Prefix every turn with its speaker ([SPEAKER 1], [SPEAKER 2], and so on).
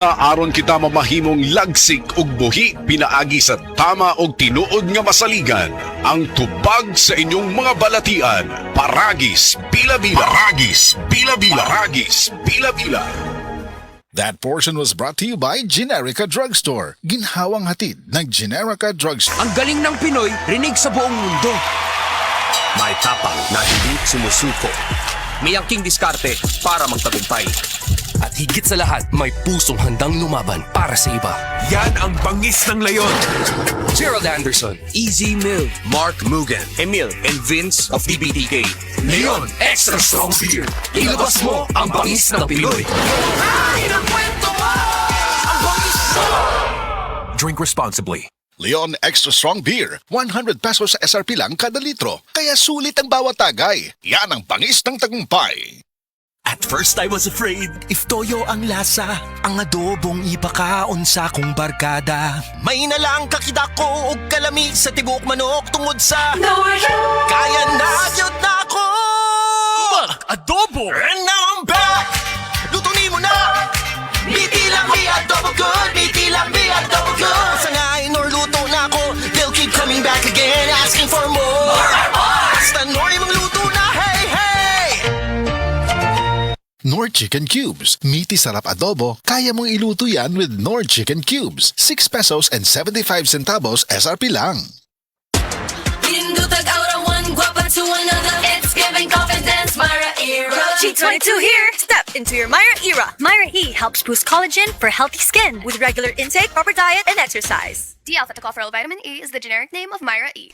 [SPEAKER 1] Aron kita mamahimong lagsik ug buhi pinaagi sa tama og tinuod nga masaligan. Ang tubag sa inyong mga balatian. Paragis Bila-Bila. Paragis Bila-Bila. Paragis Bila-Bila.
[SPEAKER 2] That portion was brought to you by Generica Drugstore. Ginhawang hatid ng Generica Drugstore.
[SPEAKER 3] Ang galing ng Pinoy, rinig sa buong mundo.
[SPEAKER 4] May tapang na hindi sumusuko.
[SPEAKER 3] May angking diskarte para magtagumpay. At higit sa lahat, may pusong handang lumaban para sa iba.
[SPEAKER 4] Yan ang bangis ng leyon.
[SPEAKER 3] Gerald Anderson, Easy Mill,
[SPEAKER 4] Mark Mugen,
[SPEAKER 3] Emil, and Vince of DBTK.
[SPEAKER 4] Leon Extra Strong Beer.
[SPEAKER 3] Ilabas mo ang bangis ng Pinoy.
[SPEAKER 4] Drink responsibly.
[SPEAKER 2] Leon Extra Strong Beer. 100 pesos sa SRP lang kada litro. Kaya sulit ang bawat tagay. Yan ang bangis ng tagumpay.
[SPEAKER 5] At first I was afraid, if toyo ang lasa, ang adobong ipakaon sa kong barkada. May nalang kakita ko og kalami sa tibok manok tungod sa kaya na yun na ako
[SPEAKER 3] Adobo!
[SPEAKER 5] And now I'm back, luto ni mo na. Biti lang mi adobo good, biti lang mi adobo good. Sangayin or luto na ako, they'll keep coming back again, asking for more. Basta Nor yung luto na, hey, hey.
[SPEAKER 2] Nor Chicken Cubes. Meaty sarap adobo. Kaya mong iluto yan with Nor Chicken Cubes. 6 pesos and 75 centavos SRP lang.
[SPEAKER 6] Indutag aura one guapa to another. It's giving confidence, Myra Era.
[SPEAKER 7] G22 here! Step into your Myra era. Myra E helps boost collagen for healthy skin with regular intake, proper diet, and exercise.
[SPEAKER 8] D-alpha-tocopherol vitamin E is the generic name of Myra E.